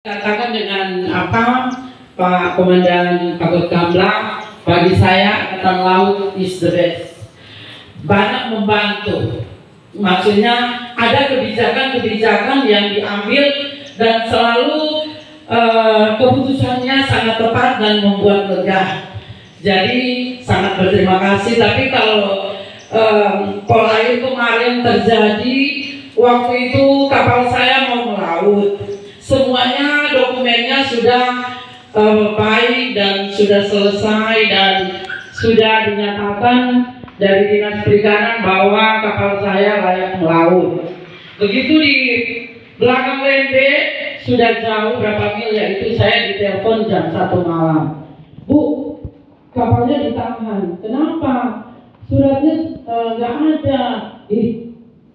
Katakan dengan apa Pak Komandan Pakut Kamla, bagi saya Angkatan Laut is the best. Banyak membantu. Maksudnya ada kebijakan-kebijakan yang diambil dan selalu keputusannya sangat tepat dan membuat lega. Jadi sangat berterima kasih. Tapi kalau Polair kemarin terjadi, waktu itu kapal saya mau melaut. Semuanya dokumennya sudah baik dan sudah selesai dan sudah dinyatakan dari Dinas Perikanan bahwa kapal saya layak melaut. Begitu di belakang Lende sudah jauh berapa mil, yaitu saya ditelepon jam 1 malam. Bu, kapalnya ditahan. Kenapa? Suratnya nggak ada.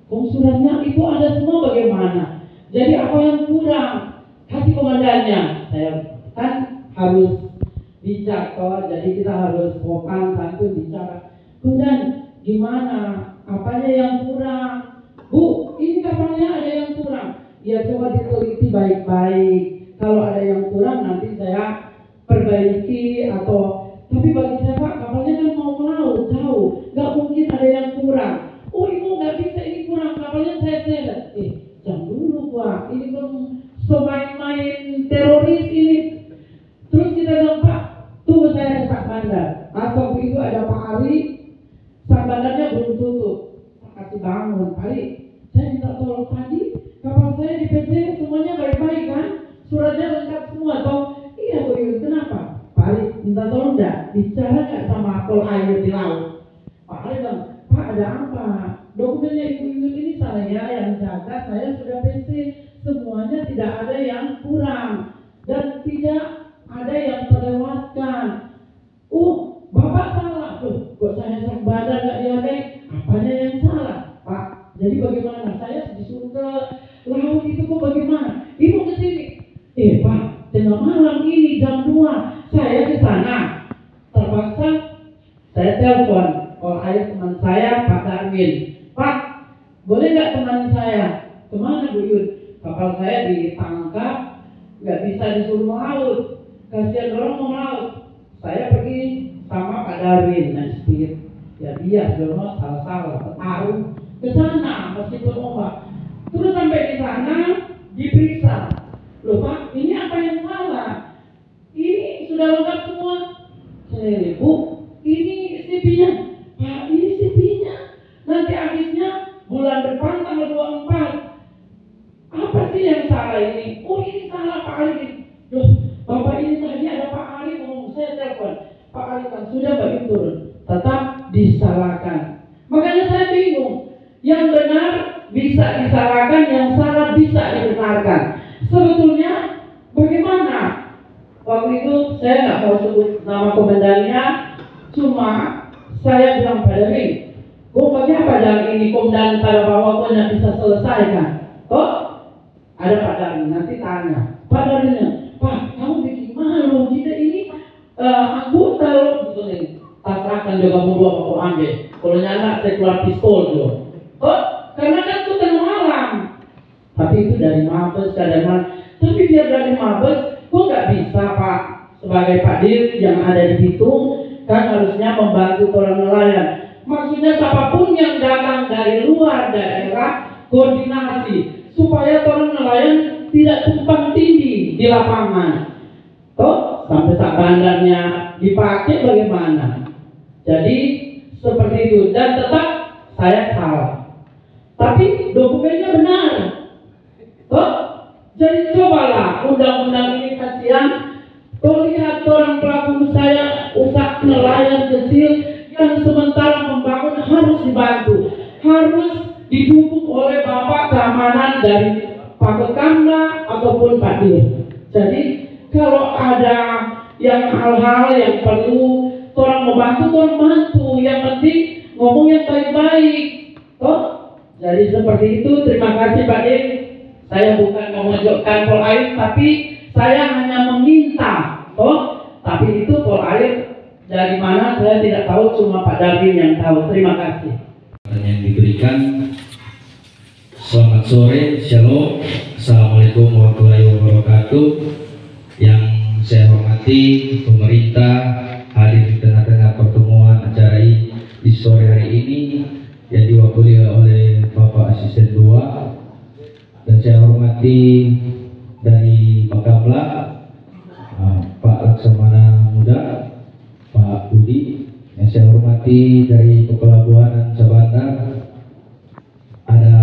Suratnya itu ada semua, bagaimana? Jadi apa yang kurang? Kasih komandannya. Saya kan harus bijak toh, jadi kita harus sopan santun bicara. Komandan, gimana? Apanya yang kurang? Bu, ini kapalnya ada yang kurang. Ya coba diteliti baik-baik. Kalau ada yang kurang nanti saya perbaiki atau. Tapi bagi saya Pak, kapalnya kan mau melaut jauh, nggak mungkin ada yang kurang. Oh ibu nggak bisa, ini kurang, kapalnya saya seret. Jangan dulu Pak, ini kan main-main teroris ini. Terus kita bilang Pak, tunggu saya ke Sak Bandar. Atau itu ada Pak Ali, Sak Bandarnya belum tutup. Pak kasih bangun, Pak Ali, saya minta tolong tadi, kapal saya di PC semuanya baik-baik kan? Suratnya lengkap semua toh? Iya Bu Yun, kenapa? Pak Ali, minta tolong enggak? Bicara nggak sama Polair di laut? Pak Ali bilang, Pak ada apa? Dokumennya Ibu Yun ini saya yang jaga, saya sudah PC, semuanya tidak ada yang kurang dan tidak ada yang terlewatkan. Bapak salah tuh, kok saya Sak Bandar nggak dihargai? Apanya yang salah, Pak? Jadi bagaimana? Saya disuruh ke laut itu kok bagaimana? Ibu ke sini. Pak, tengah malam ini jam 2 saya ke sana. Terpaksa saya telepon Polair teman saya Pak Darwin. Pak, boleh nggak teman saya? Kemana Bu Yun? Kapal saya ditangkap, nggak bisa disuruh melaut. Kasihan orang mau melaut. Saya pergi sama Pak Darwin, speed. Ya biar jono salah-salah, taruh ke sana meskipun ombak. Terus sampai di sana diperiksa. Loh Pak, ini apa yang salah? Ini sudah lengkap semua. Saya Bu, ini CP-nya. Pak, ini CP-nya. Nanti habisnya bulan depan tanggal 24. Apa sih yang salah ini? Ini salah Pak Ali. Loh, Bapak ini tadi ada Pak Ali ngomong, saya telepon. Pak Ali kan sudah bagi turun. Tetap disalahkan. Makanya saya bingung. Yang benar bisa disalahkan, yang salah bisa dibenarkan. Sebetulnya bagaimana? Waktu itu saya nggak mau sebut nama komandannya, cuma saya bilang pada Ring, pokoknya pada ini komandan pada bawah pun bisa selesaikan. Ada Pak Darwin, nanti tanya Pak Darwinnya, Pak kamu bikin malu kita ini anggota loh, gitu. Pasrahkan juga mau bawa ambil. Kalau nyala saya keluar pistol dulu. Karena kan itu tengah malam. Tapi itu dari Mabes, dari mana? Tapi biar dari Mabes, kok nggak bisa Pak? Sebagai Pak Dir yang ada di Bitung, kan harusnya membantu orang nelayan. Maksudnya siapapun yang datang dari luar daerah, koordinasi supaya orang nelayan tidak tumpang tindih di lapangan. Sampai Sak Bandarnya dipakai bagaimana? Jadi seperti itu, dan tetap saya salah. Tapi dokumennya benar. Jadi cobalah undang-undang ini kasihan. Lihat orang pelaku usaha nelayan kecil yang sementara membangun harus dibantu, harus didukung oleh Bapak keamanan dari Pakut Kamla ataupun Pak Dir. Jadi kalau ada yang hal-hal yang perlu orang membantu, orang bantu. Yang penting ngomong yang baik-baik. Jadi seperti itu. Terima kasih Pak Dir. Saya bukan memojokkan Polair, tapi saya hanya meminta. Tapi itu Polair dari mana saya tidak tahu, cuma Pak Darwin yang tahu. Terima kasih. Yang diberikan. Selamat sore, shalom. Assalamualaikum warahmatullahi wabarakatuh. Yang saya hormati pemerintah, hadir di tengah-tengah pertemuan acara di sore hari ini yang diwakili oleh Bapak Asisten 2, dan saya hormati dari Bakamla Pak Laksamana Muda, Pak Budi. Yang saya hormati dari Kepelabuhanan Sabandar ada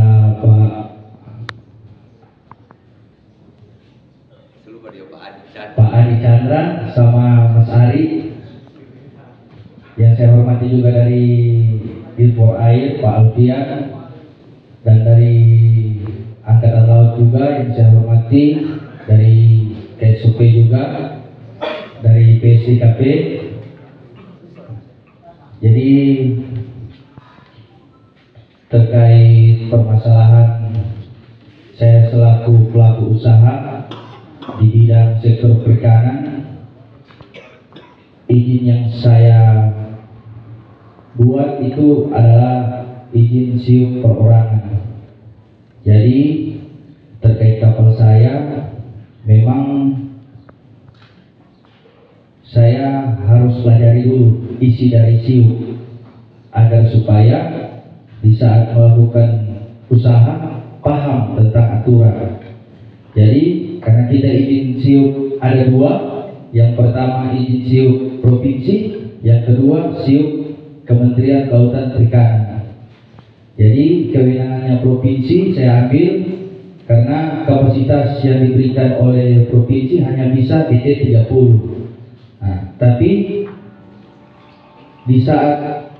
Pak Adi Chandra sama Mas Ari. Yang saya hormati juga dari Dirpol Air Pak Alfian, dan dari Angkatan Laut juga yang saya hormati, dari KSOP juga, dari PSDKP. Jadi terkait permasalahan saya selaku pelaku usaha di bidang sektor perikanan, izin yang saya buat itu adalah izin siup perorangan. Jadi terkait kapal saya, memang saya harus pelajari dulu isi dari siup agar supaya di saat melakukan usaha paham tentang aturan. Jadi karena kita izin siup ada 2, yang pertama izin siup provinsi, yang kedua siup Kementerian Kelautan Perikanan. Jadi kewenangannya provinsi saya ambil karena kapasitas yang diberikan oleh provinsi hanya bisa BT 30. Nah, tapi di saat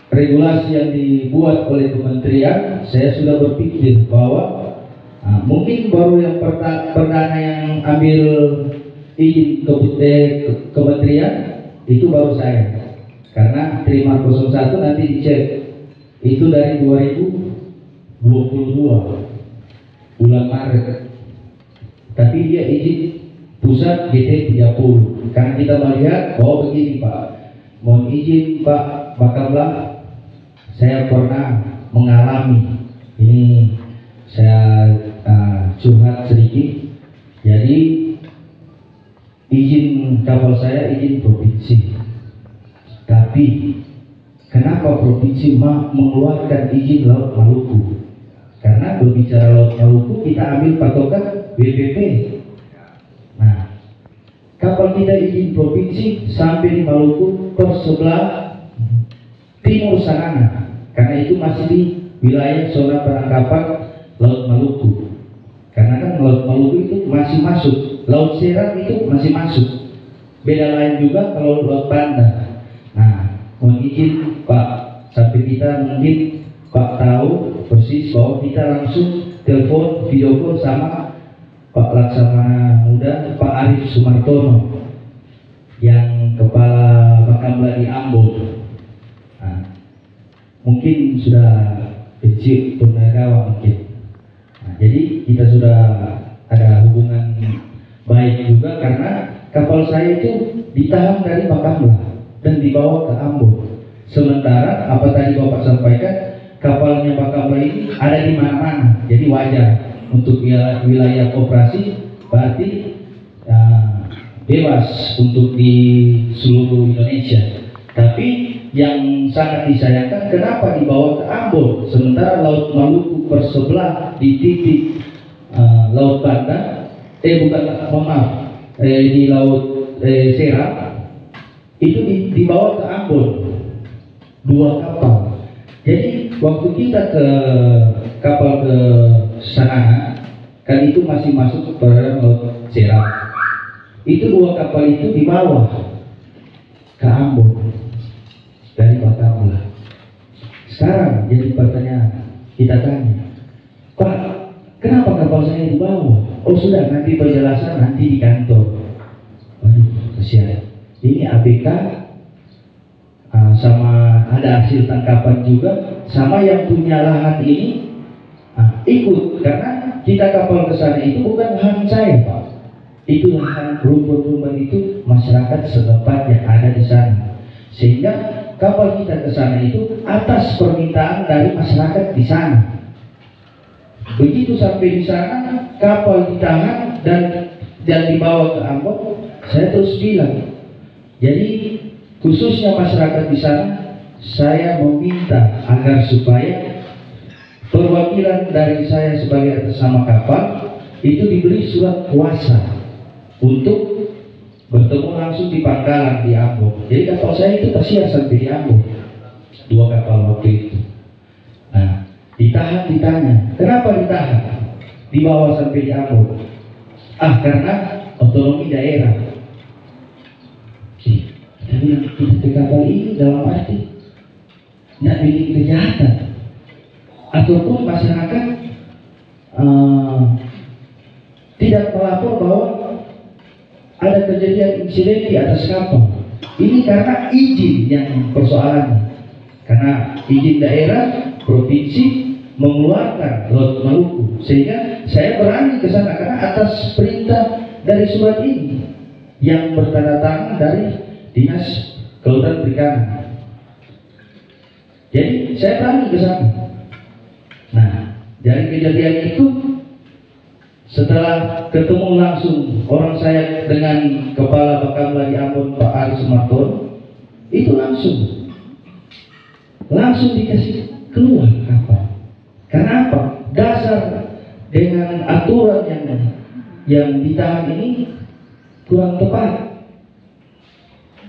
regulasi yang dibuat oleh kementerian, saya sudah berpikir bahwa mungkin baru yang perdana yang ambil izin kementerian itu baru saya, karena terima 01 nanti dicek itu dari 2022 bulan Maret, tapi dia izin pusat GT 30 karena kita melihat bahwa begini Pak, mohon izin Pak Bakamla, saya pernah mengalami ini, saya curhat sedikit. Jadi izin kapal saya izin provinsi, tapi kenapa provinsi mengeluarkan izin Laut Maluku? Karena berbicara Laut Maluku kita ambil patokan BPP. Nah, kapal kita izin provinsi sampai di Maluku per sebelah timur sana, karena itu masih di wilayah zona penangkapan Laut Maluku. Karena kan Laut Maluku itu masih masuk, Laut Seram itu masih masuk. Beda lain juga kalau Laut Banda. Nah, mohon izin Pak, sampai kita mungkin Pak tahu persis bahwa kita langsung telepon video call sama Pak Laksamana Muda, Pak Arif Sumartono yang kepala Bakamla di Ambon. Nah, mungkin sudah kecil purnagawa mungkin. Nah, jadi kita sudah ada hubungan baik juga karena kapal saya itu ditahan dari Bakamla dan dibawa ke Ambon. Sementara apa tadi Bapak sampaikan, kapalnya Bakamla ini ada di mana-mana, jadi wajar untuk wilayah operasi berarti bebas untuk di seluruh Indonesia. Tapi yang sangat disayangkan kenapa dibawa ke Ambon sementara Laut Maluku bersebelah di titik Laut Banda, di Laut Seram itu dibawa ke Ambon 2 kapal. Jadi waktu kita ke kapal ke sana kan itu masih masuk ke Laut Seram, itu 2 kapal itu dibawa ke Ambon dari Bakamla. Sekarang jadi pertanyaan, kita tanya, Pak, kenapa kapal saya dibawa? Oh sudah, nanti penjelasan nanti di kantor. Waduh, kasihan. Ini ABK sama ada hasil tangkapan juga, sama yang punya lahan ini ikut, karena kita kapal ke sana itu bukan lahan saya Pak, itu lahan rumput-rumput itu masyarakat setempat yang ada di sana, sehingga kapal kita ke sana itu atas permintaan dari masyarakat di sana. Begitu sampai di sana, kapal ditahan dan dibawa ke Ambon. Saya terus bilang, jadi khususnya masyarakat di sana, saya meminta agar supaya perwakilan dari saya sebagai atas nama kapal itu diberi surat kuasa untuk bertemu langsung di pangkalan di Ambon. Jadi kapal saya itu tersiar sampai di Ambon, 2 kapal waktu itu. Nah, ditahan, ditanya, kenapa ditahan? Dibawa sampai di Ambon. Karena otonomi daerah. Jadi kita kapal ini dalam arti tidak bikin kejahatan, ataupun masyarakat tidak melapor bahwa ada kejadian insiden di atas kapal. Ini karena izin yang persoalannya, karena izin daerah provinsi mengeluarkan Laut Maluku, sehingga saya berani ke sana karena atas perintah dari surat ini yang bertanda tangan dari Dinas Kelautan Perikanan. Jadi saya berani ke sana. Nah, dari kejadian itu, setelah ketemu langsung orang saya dengan Kepala Bakamla di Ambon, Pak Aris Marton, itu langsung dikasih keluar kapal. Karena apa? Dasar dengan aturan yang ditahan ini kurang tepat.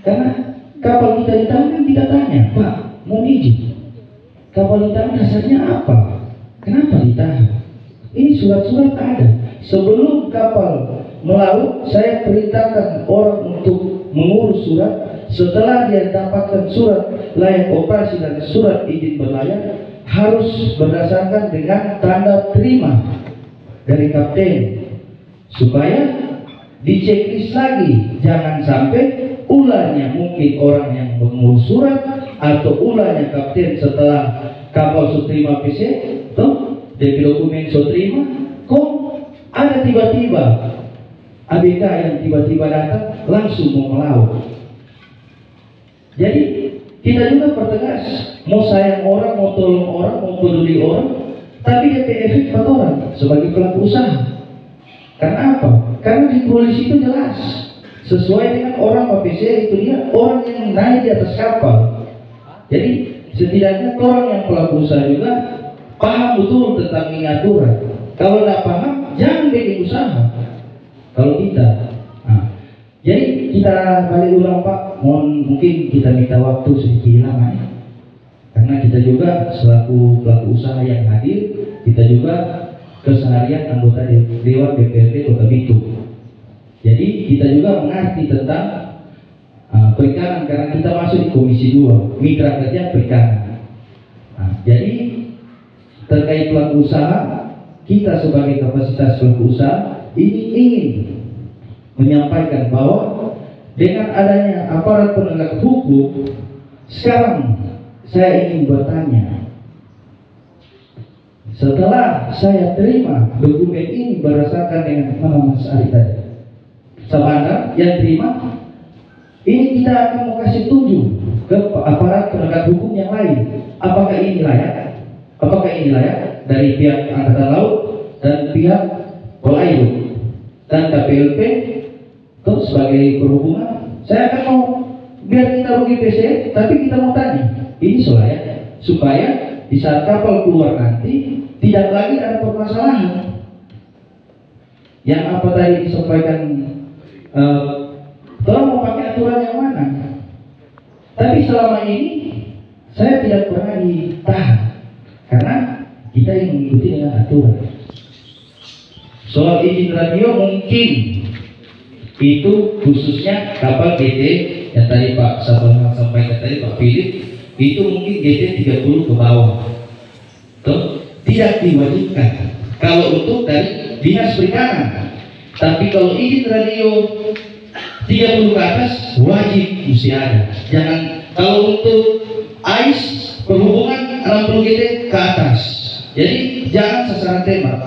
Karena kapal kita ditahan kan kita tanya, Pak, mau izin? Kapal ditahan dasarnya apa? Kenapa ditahan? Ini surat-surat ada. Sebelum kapal melaut, saya perintahkan orang untuk mengurus surat. Setelah dia dapatkan surat layak operasi dan surat izin berlayar, harus berdasarkan dengan tanda terima dari kapten, supaya diceklis lagi. Jangan sampai ulahnya mungkin orang yang mengurus surat, atau ulahnya kapten setelah kapal sudah terima PC, dari dokumen sudah terima, kok ada tiba-tiba ABK yang tiba-tiba datang langsung mau melaut. Jadi kita juga pertegas, mau sayang orang, mau tolong orang, mau peduli orang, tapi DP efek pada orang sebagai pelaku usaha. Karena apa? Karena di polisi itu jelas sesuai dengan orang PPC, itu dia orang yang naik di atas kapal. Jadi setidaknya orang yang pelaku usaha juga paham betul tentang ini aturan. Kalau tidak paham, jangan bikin usaha. Kalau kita, jadi kita balik ulang Pak. Mungkin kita minta waktu sedikit lama ya. Karena kita juga selaku pelaku usaha yang hadir, kita juga keseharian anggota Dewan DPRD Kota Bitung. Jadi kita juga mengerti tentang perikanan karena kita masuk di Komisi 2 Mitra Kerja Perikanan. Jadi terkait pelaku usaha, kita sebagai kapasitas pelaku usaha ini ingin menyampaikan bahwa dengan adanya aparat penegak hukum, sekarang saya ingin bertanya, setelah saya terima dokumen ini berdasarkan dengan nama Mas Ari tadi, Sabanda yang terima, ini kita akan mau kasih tunjuk ke aparat penegak hukum yang lain. Apakah ini layak? Apakah ini layak dari pihak Angkatan Laut dan pihak Polairo dan KPLP sebagai perhubungan? Saya akan mau, biar kita rugi PC, tapi kita mau tanya, ini layak supaya di saat kapal keluar nanti tidak lagi ada permasalahan. Yang apa tadi disampaikan, tolong mau pakai aturan yang mana? Tapi selama ini saya tidak pernah ditahan karena kita yang mengikuti dengan aturan. Soal izin radio mungkin itu khususnya kapal GT yang tadi Pak Sabana sampaikan tadi, Pak Philip, itu mungkin GT 30 ke bawah. Tidak diwajibkan kalau untuk dari Dinas Perikanan. Tapi kalau izin radio 30 ke atas wajib mesti ada. Jangan, kalau untuk AIS perhubungan 60 GT ke atas. Jadi jangan sasaran tembak.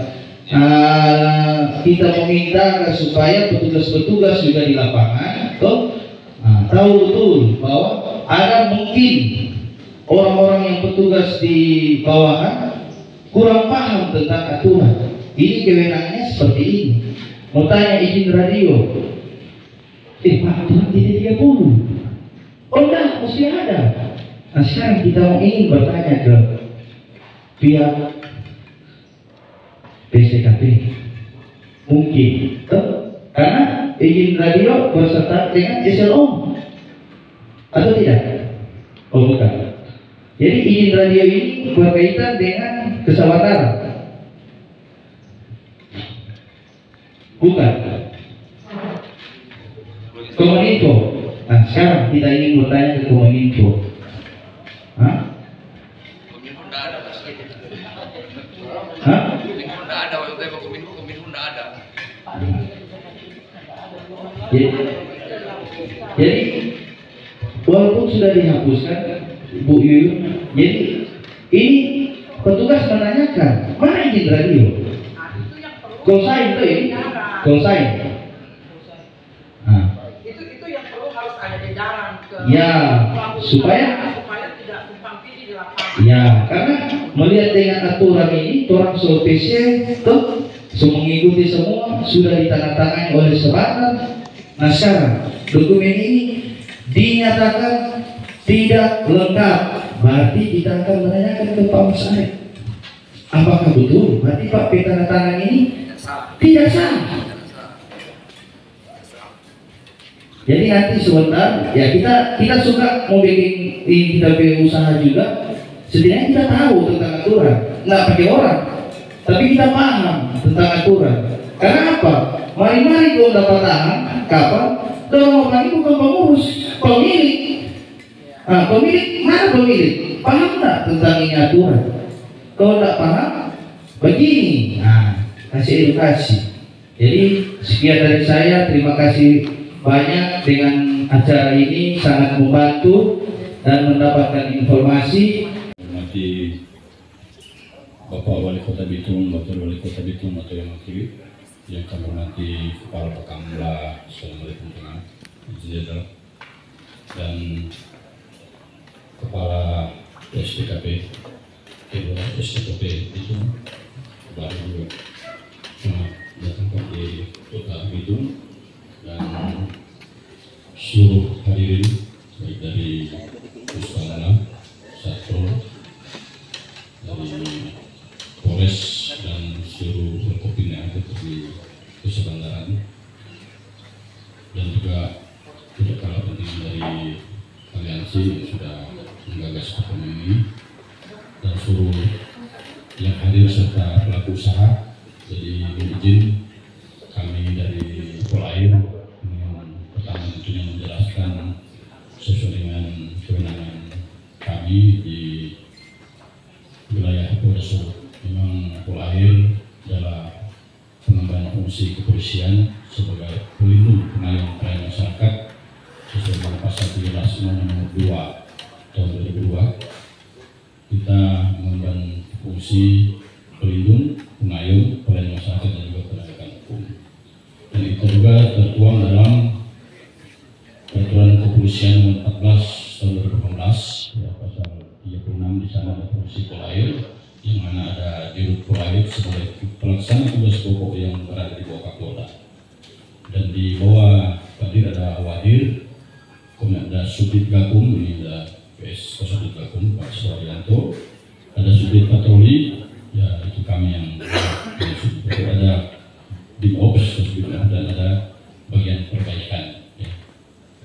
Kita meminta supaya petugas-petugas juga di lapangan tahu betul bahwa ada mungkin orang-orang yang petugas di bawahan kurang paham tentang aturan. Ini kewenangannya seperti ini. Mau tanya izin radio, Pak aturan tidak 30. Oh enggak, mesti ada. Nah sekarang kita mau ingin bertanya ke pihak PCKP, mungkin karena izin radio berserta dengan SLO atau tidak? Oh bukan. Jadi izin radio ini berkaitan dengan keselamatan, bukan? Kominfo. Nah sekarang kita ingin bertanya ke Kominfo. Hah? Kominfo tidak ada, Mas. Hah? Kominfo tidak ada, waktu itu Kominfo tidak ada. Jadi walaupun sudah dihapuskan Bu Yuyun, jadi ini petugas menanyakan mana izin radio? Konsain itu ya? Konsain. Nah. Itu yang perlu harus ada edaran ke Ya, supaya tidak tumpang tindih di lapangan. ya, karena melihat dengan aturan ini, orang PC tuh mengikuti semua sudah ditandatangani oleh sebatas. Nah sekarang dokumen ini dinyatakan tidak lengkap, berarti kita akan menanyakan ke Pak Musarif, apakah betul? Berarti Pak penandatangan ini tidak sah. Jadi nanti sebentar ya kita suka mau bikin kita bikin usaha juga, setidaknya kita tahu tentang aturan, nggak pakai orang, tapi kita paham tentang aturan. Karena apa? Mari-mari kau dapat tahan kapan? Dorong orang ini bukan pengurus, pemilik. Nah, pemilik mana pemilik? Paham nggak tentang ini aturan? Kalau nggak paham, begini. Nah, kasih edukasi. Jadi sekian dari saya, terima kasih banyak dengan acara ini sangat membantu dan mendapatkan informasi. Hormati Bapak Wali Kota Bitung, Bapak Wali Kota Bitung atau yang wakili, yang kami hormati Kepala Bakamla, Assalamualaikum warahmatullahi, dan Kepala SPKP, Kepala SPKP itu baru datang di Kota Bitung dan seluruh hadirin baik dari Puspamala, Satpol, dari Polres dan seluruh Forkopim yang ada di Kesebandaran, dan juga tidak kalah penting dari aliansi yang sudah menggagas pertemuan ini, dan seluruh yang hadir serta pelaku usaha. Jadi izin kami dari Polair pertama tentunya menjelaskan sesuai dengan kewenangan kami di wilayah Polda Solo. Memang Polair adalah pengemban fungsi kepolisian sebagai pelindung pengayom pelayanan masyarakat sesuai dengan pasal 13 nomor 2 tahun 2002. Kita mengemban fungsi pelindung pengayom pelayanan masyarakat dan juga penegakan hukum. Dan itu juga tertuang dalam Peraturan Kepolisian nomor 14 tahun 2018, ya, pasal 36 di sana ada fungsi Polair, yang mana ada Dirut Polair sebagai pelaksana tugas pokok yang berada di bawah Kapolda. Dan di bawah Kadir ada Wadir, kemudian ada Subdit Gakum, ini ada PS Subdit Gakum Pak Suwaryanto, ada Subdit Patroli, ya itu kami yang ada Bimops, dan ada bagian perbaikan, ya,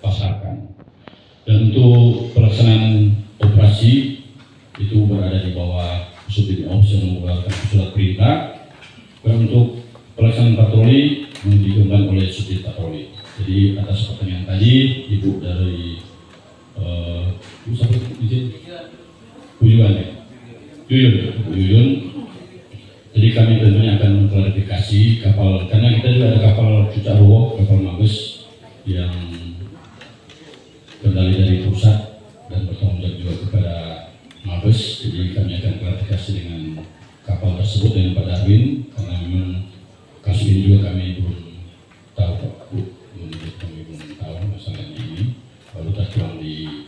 pasarkan. Dan untuk pelaksanaan operasi itu berada di bawah Subdit Bimops yang mengeluarkan surat perintah. Dan untuk pelaksanaan patroli yang digemban oleh Subdit Patroli. Jadi atas pertanyaan tadi Ibu dari Yuyun. Jadi kami tentunya akan mengklarifikasi kapal, karena kita juga ada kapal Cucaruo, kapal Mabes yang kendali dari pusat dan bertanggung jawab juga kepada Mabes. Jadi kami akan klarifikasi dengan kapal tersebut dengan Pak Darwin, karena memang kasus ini juga kami belum tahu, Pak Bu, kami belum tahu masalahnya ini, baru tertuang di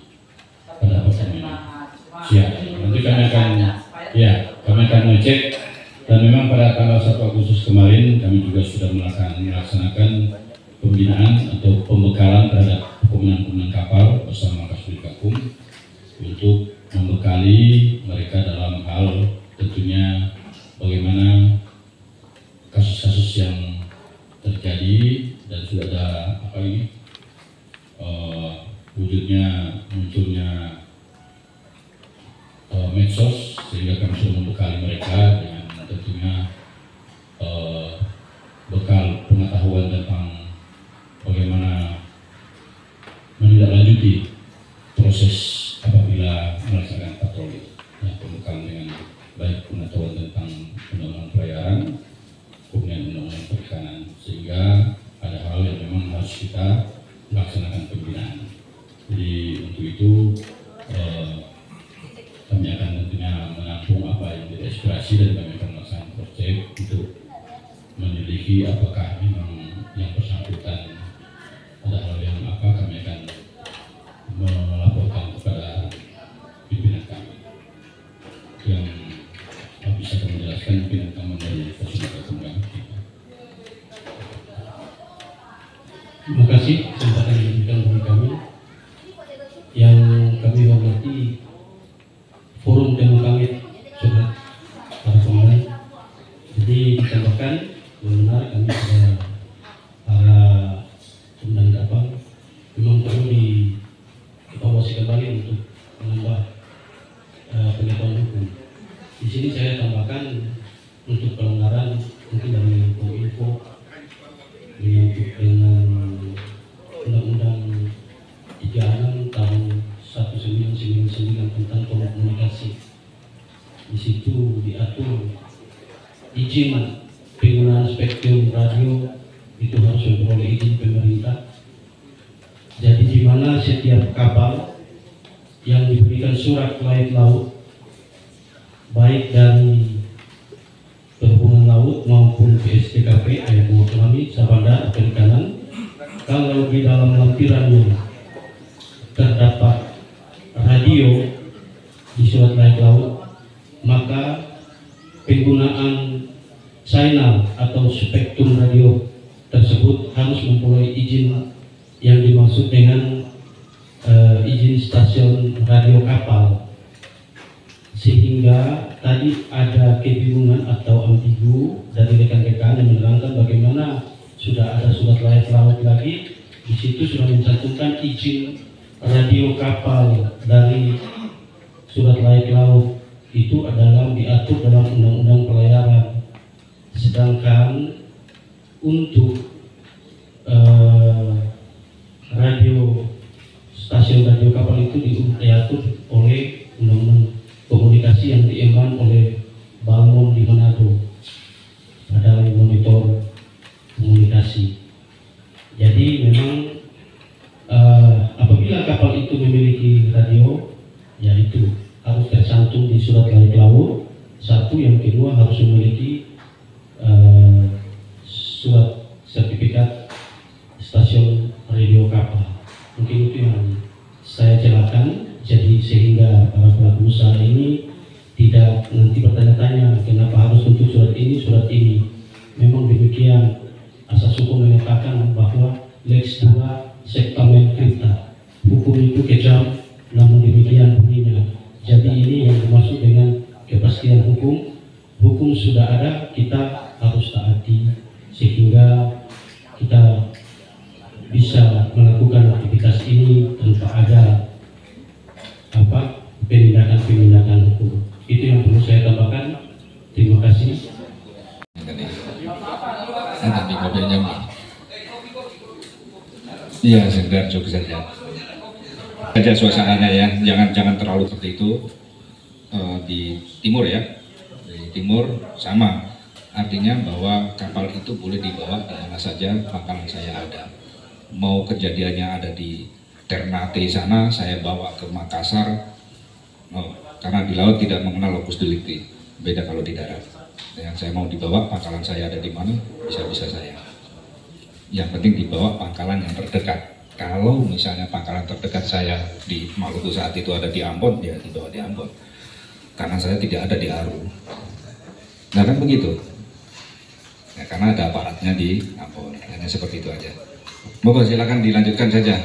pada pertemuan siang. Nanti kami akan ngecek pada tanggal 1 Agustus kemarin kami juga sudah melaksanakan pembinaan atau pembekalan terhadap komandan-komandan kapal bersama Kasubdit Gakum untuk membekali mereka dalam hal tentunya bagaimana kasus-kasus yang terjadi dan sudah ada munculnya medsos, sehingga kami sudah membekali mereka dengan tentunya bekal pengetahuan tentang bagaimana menindaklanjuti proses apabila melaksanakan patroli, pembekalan dengan baik pengetahuan tentang undang-undang pelayaran, kemudian undang-undang perikanan, sehingga ada hal yang memang harus kita melaksanakan pembinaan. Jadi untuk itu kami akan tentunya menampung apa yang menjadi aspirasi dan kami akan melaksanakan proyek untuk menyelidiki apakah memang yang bersangkutan ada hal yang kami akan melaporkan kepada pimpinan kami yang bisa kami jelaskan pimpinan kami dari Kasubdit Gakum. Terima kasih kesempatan yang diberikan bagi kami. Yang kami hormati Forum Temu Kangit Sobat para pemain. Jadi ditambahkan benar kami sudah para komandan kapal memang perlu dievaluasi kembali untuk menambah pengetahuan hukum. Di sini saya tambahkan untuk pelanggaran mungkin dari Kominfo menyangkut dengan Undang-Undang 36 tahun 1999 tentang telekomunikasi. Di situ diatur izin penggunaan spektrum radio itu harus memperoleh izin pemerintah. Jadi di mana setiap kapal yang diberikan surat layak laut baik dari Perhubungan Laut maupun PSDKP ayat Ekonomi, Sabanda, Perikanan, kalau di dalam lampirannya terdapat radio di surat layak laut, maka penggunaan signal atau spektrum radio tersebut harus memperoleh izin yang dimaksud dengan izin stasiun radio kapal, sehingga tadi ada kebingungan atau ambigu dari rekan-rekan yang menerangkan bagaimana sudah ada surat layak laut lagi, di situ sudah mencantumkan izin radio kapal dari surat layak laut itu adalah diatur dalam undang-undang pelayaran, sedangkan untuk radio stasiun radio kapal itu diatur oleh undang-undang komunikasi yang diemban oleh Balmon di Manado, adalah monitor komunikasi. Jadi memang apabila kapal itu memiliki radio, yaitu harus tercantum di surat layak laut. Satu, yang kedua harus memiliki surat sertifikat stasiun radio kapal. Mungkin itu yang saya jelaskan. Jadi sehingga para pelaku usaha ini tidak nanti bertanya-tanya kenapa harus untuk surat ini. Memang demikian, asas hukum menyatakan bahwa lex dura sectamen cripta, hukum itu kejam namun demikian bunyinya. Jadi ini yang dimaksud dengan kepastian hukum. Hukum sudah ada, kita harus taati sehingga kita bisa melakukan aktivitas ini tanpa ada penindakan hukum. Itu yang perlu saya tambahkan. Terima kasih. Nanti mobilnya iya sekedar jok saja. Saja suasananya ya, jangan terlalu seperti itu. Di timur ya, di timur sama. Artinya bahwa kapal itu boleh dibawa di mana saja pangkalan saya ada. Mau kejadiannya ada di Ternate sana, saya bawa ke Makassar. Karena di laut tidak mengenal lokus delikti, beda kalau di darat. Yang saya mau dibawa pangkalan saya ada di mana, bisa-bisa saya. Yang penting dibawa pangkalan yang terdekat. Kalau misalnya pangkalan terdekat saya di Maluku saat itu ada di Ambon, ya dibawa di Ambon. Karena saya tidak ada di Aru. Nah kan begitu. karena ada aparatnya di Ambon. Hanya seperti itu aja. Monggo silakan dilanjutkan saja.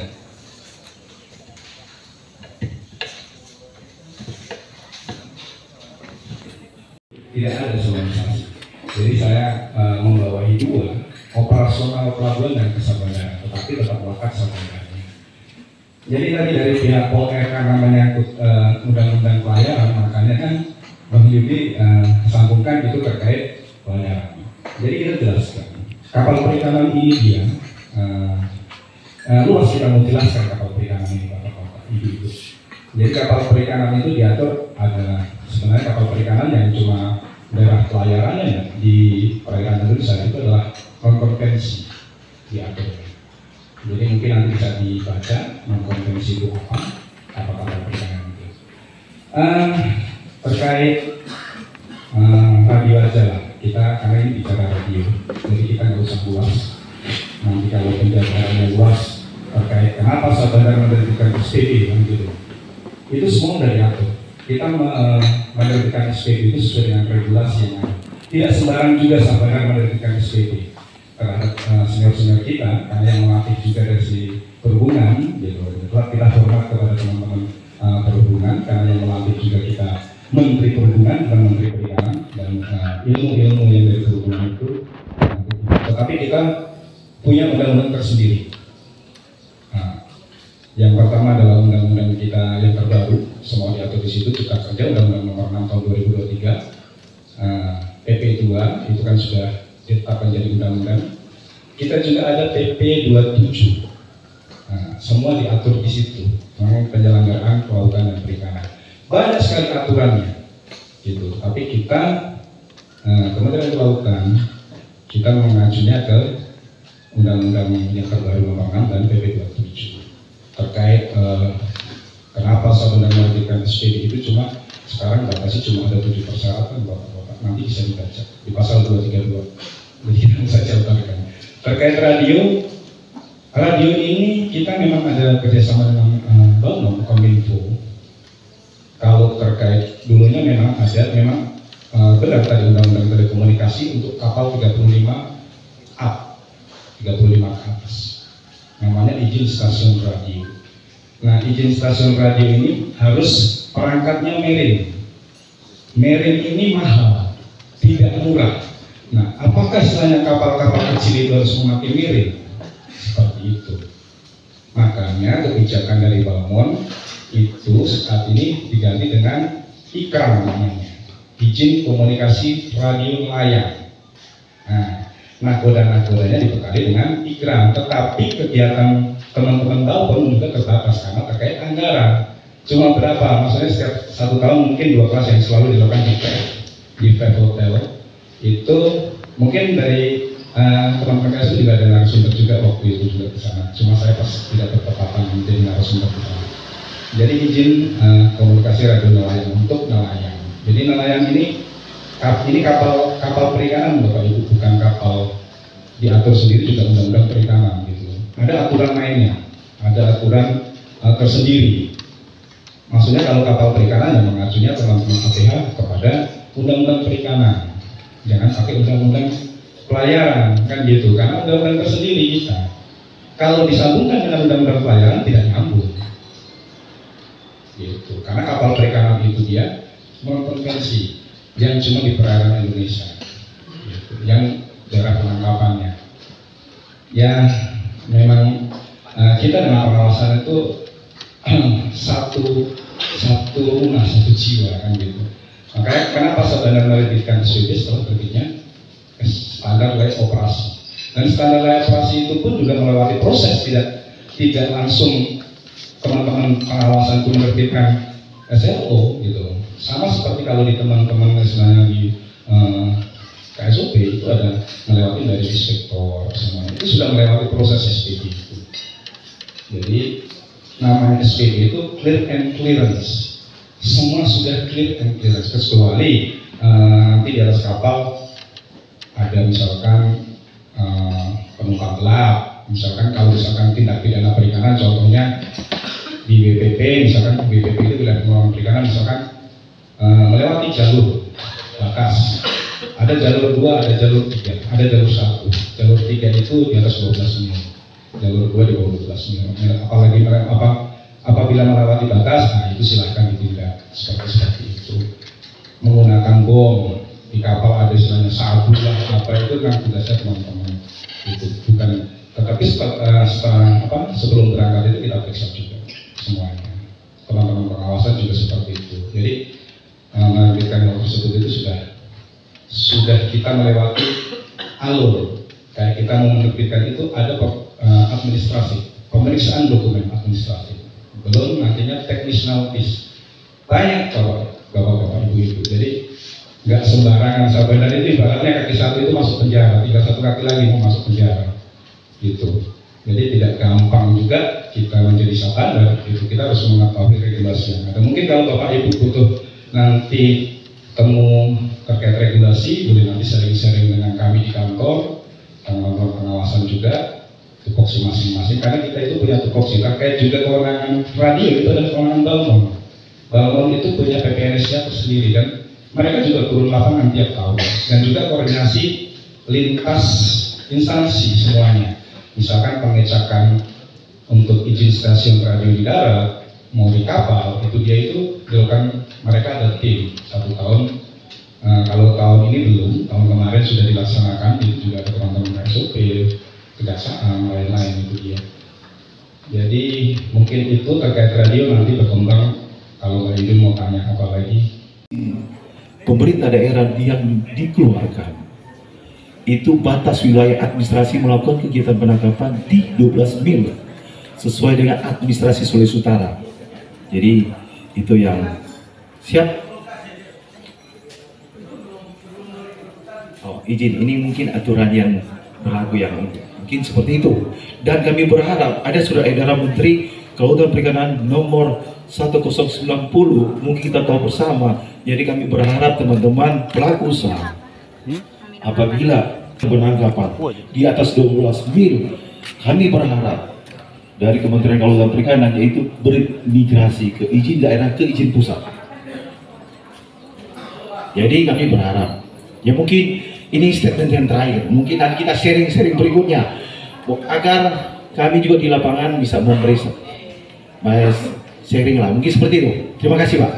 Tidak ada solarisasi. Jadi saya membawahi dua, operasional pelabuhan dan kesabaran, tetapi tetap melekat sama dengan. Jadi tadi dari pihak Polri karena menyangkut undang-undang pelayaran, makanya kan Bang Yudi sambungkan itu terkait pelayaran. Jadi kita jelaskan, kapal perikanan ini dia luas, kita mau jelaskan kapal perikanan ini Bapak-bapak, Ibu-ibu. Jadi kapal perikanan itu diatur ada sebenarnya kapal perikanan yang cuma daerah pelayarannya di perairan Indonesia itu adalah non-konvensi diatur. Jadi mungkin nanti bisa dibaca non-konvensi itu apa kapal perikanan itu. Terkait radio aja lah, kita karena ini bicara radio, jadi kita nggak usah luas. Nanti kalau penjelasannya luas terkait kenapa Sabandar menerbitkan SPP kan gitu, itu semua sudah diatur. Kita menerbitkan SPP itu sesuai dengan regulasi yang ada. Tidak sembarang juga Sabandar menerbitkan SPP terhadap senior-senior kita, karena yang melatih juga dari perhubungan, gitu. Kita hormat kepada teman-teman perhubungan, karena yang melatih juga kita Menteri Perhubungan dan Menteri Perikanan dan ilmu-ilmu yang dari perhubungan itu. Tetapi kita punya undang-undang tersendiri. Yang pertama adalah undang-undang kita yang terbaru, semua diatur di situ, Cipta Kerja, Undang-Undang Nomor 6 Tahun 2023, PP 2 itu kan sudah ditetapkan jadi undang-undang. Kita juga ada PP 27, semua diatur di situ, mengenai penyelenggaraan kelautan dan perikanan. Banyak sekali aturannya, gitu. Tapi kita Kementerian Kelautan kita mengajunya ke Undang-Undang yang terbaru Nomor 6 dan PP 27. Terkait kenapa Sabandar menerbitkan SPP itu cuma sekarang batasi cuma ada 7 persyaratan Bapak-bapak, nanti bisa dibaca di pasal 232. Jadi kita saja utarakan. Terkait radio ini kita memang ada kerjasama dengan Baunom Kominfo. Kalau terkait dulunya memang benar tadi Undang-Undang Telekomunikasi untuk kapal 35 ke atas. Namanya izin stasiun radio. Nah, izin stasiun radio ini harus perangkatnya marine. Marine ini mahal, tidak murah. Nah, apakah istilahnya kapal-kapal kecil itu harus memakai marine? Seperti itu. Makanya kebijakan dari Balmon itu saat ini diganti dengan IKRAM namanya, izin komunikasi radio layang. Nakoda-nakodanya dibekali dengan IKRAM, tetapi kegiatan teman-teman Balmon juga terbatas karena terkait anggaran. Cuma berapa? Maksudnya setiap 1 tahun mungkin 2 kelas yang selalu dilakukan di hotel. Itu mungkin dari teman-teman KSU juga ada narasumber juga waktu itu juga ke sana. Cuma saya pas tidak bertepatan menjadi narasumber ke sana. Jadi izin komunikasi radio nelayan untuk nelayan. Jadi nelayan ini kapal perikanan Bapak Ibu, bukan kapal diatur sendiri, juga undang-undang perikanan gitu. Ada aturan mainnya, ada aturan tersendiri. Maksudnya kalau kapal perikanan yang mengacunya teman-teman APH kepada undang-undang perikanan, jangan pakai undang-undang pelayaran kan gitu, karena undang-undang tersendiri kita. Kalau disambungkan dengan undang-undang pelayaran tidak nyambung. Gitu. Karena kapal perikanan itu dia non-konvensi yang cuma di perairan Indonesia, gitu. Yang daerah penangkapannya. Ya memang kita dengan pengawasan itu satu rumah, satu jiwa kan gitu. Makanya kenapa Sabandar menerbitkan SPP setelah terbitnya standar layak operasi. Dan standar layak operasi itu pun juga melewati proses, tidak langsung teman-teman pengawasan itu menerbitkan SLO gitu. Sama seperti kalau di teman-teman misalnya di KSOP itu ada melewati dari inspektor semuanya. Itu sudah melewati proses SPP itu. Jadi namanya SPP itu clear and clearance. Semua sudah clear and clearance, kecuali nanti di atas kapal ada misalkan penumpang gelap, misalkan kalau misalkan tindak pidana perikanan, contohnya di BPP, misalkan BPP itu tidak penumpang perikanan, misalkan melewati jalur batas Ada jalur 2, ada jalur 3, ada jalur 1. Jalur 3 itu di atas 12 mil, jalur 2 di bawah 12 mil. Apalagi apabila melewati batas, nah itu silahkan ditindak seperti itu. Menggunakan bom di kapal ada istilahnya sabu lah, apa itu kan tugasnya teman-teman. Itu bukan, tetapi sebelum berangkat itu kita periksa juga semuanya. Teman-teman pengawasan juga seperti itu. Jadi menerbitkan nomor tersebut itu sudah kita melewati alur. Kayak kita mau menerbitkan itu ada administrasi, pemeriksaan dokumen administratif. Belum nantinya teknis nautis. Banyak bapak-bapak ibu-ibu. Jadi nggak sembarangan sampai dari itu ibaratnya kaki satu itu masuk penjara, tinggal satu kaki lagi mau masuk penjara. Gitu. Jadi tidak gampang juga kita menjadi sabandar. Gitu. Kita harus mengetahui regulasi yang ada. Mungkin kalau bapak ibu butuh nanti temu terkait regulasi, boleh nanti sharing-sharing dengan kami di kantor pengawasan juga, tupoksi masing-masing, karena kita itu punya tupoksi terkait juga kewenangan radio, itu ada kewenangan Balmon. Balmon itu punya PPNS-nya tersendiri, dan mereka juga turun lapangan tiap tahun, dan juga koordinasi lintas instansi semuanya. Misalkan pengecekan untuk izin stasiun radio di darat, mau di kapal, itu dia itu dilakukan, mereka ada tim 1 tahun. Kalau tahun ini belum, tahun kemarin sudah dilaksanakan, itu juga ada teman-teman SOP, kejaksaan, lain-lain itu dia. Jadi mungkin itu terkait radio nanti berkembang. Kalau Mbak Idun mau tanya apa lagi? Pemerintah daerah yang dikeluarkan itu batas wilayah administrasi melakukan kegiatan penangkapan di 12 mil sesuai dengan administrasi Sulawesi Utara. Jadi itu yang siap. Izin, ini mungkin aturan yang berlaku yang mungkin seperti itu. Dan kami berharap ada surat edaran Menteri Kelautan Perikanan nomor 1090, mungkin kita tahu bersama. Jadi kami berharap teman-teman pelaku usaha apabila penangkapan di atas 12 mil, kami berharap dari Kementerian Kelautan Perikanan yaitu bermigrasi ke izin daerah ke izin pusat. Jadi kami berharap, ya mungkin ini statement yang terakhir, mungkin nanti kita sharing-sharing berikutnya agar kami juga di lapangan bisa memberi sharing lah, mungkin seperti itu. Terima kasih Pak.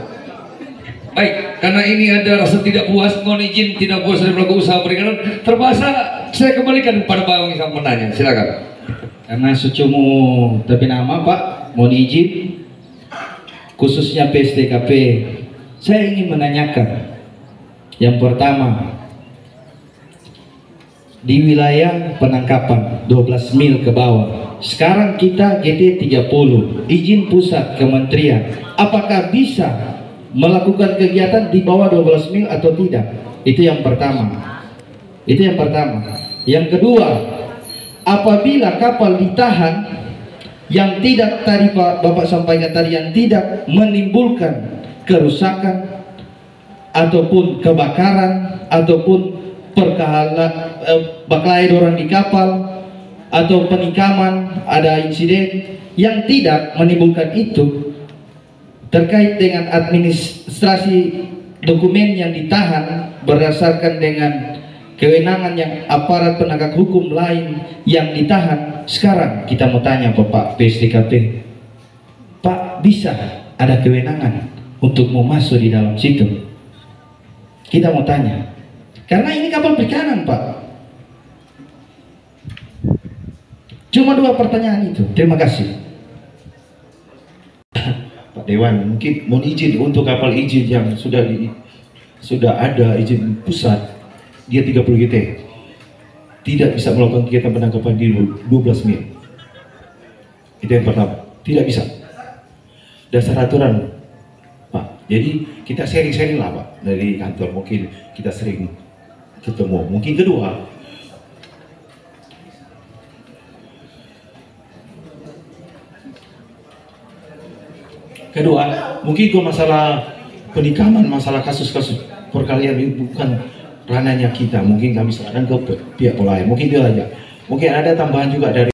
Baik, karena ini ada rasa tidak puas, mohon izin tidak puas dari pelaku usaha perikanan, terpaksa saya kembalikan kepada Pak yang menanya, silakan. Karena secumu tapi nama Pak, mohon izin khususnya PSDKP, saya ingin menanyakan yang pertama, di wilayah penangkapan 12 mil ke bawah, sekarang kita GT 30 izin pusat kementerian, apakah bisa melakukan kegiatan di bawah 12 mil atau tidak? Itu yang pertama. Yang kedua, apabila kapal ditahan yang tidak, tadi Pak Bapak sampaikan tadi, yang tidak menimbulkan kerusakan ataupun kebakaran ataupun berkelahi orang di kapal atau penikaman, ada insiden yang tidak menimbulkan itu, terkait dengan administrasi dokumen yang ditahan berdasarkan dengan kewenangan yang aparat penegak hukum lain yang ditahan. Sekarang kita mau tanya Bapak PSDKP, Pak, bisa ada kewenangan untuk mau masuk di dalam situ? Kita mau tanya, karena ini kapal perikanan Pak. Cuma 2 pertanyaan itu. Terima kasih Pak Dewan. Mungkin mohon izin untuk kapal izin yang sudah ada izin pusat, dia 30 GT, tidak bisa melakukan kegiatan penangkapan di 12 mil. Itu yang pertama, tidak bisa. Dasar aturan Pak. Jadi kita sharing-sharing lah Pak dari kantor, mungkin kita sering ketemu. Mungkin kedua, mungkin itu masalah penikaman, masalah kasus-kasus perkalian itu bukan ranahnya kita. Mungkin kami serahkan ke pihak lain. Mungkin itu aja. Mungkin ada tambahan juga dari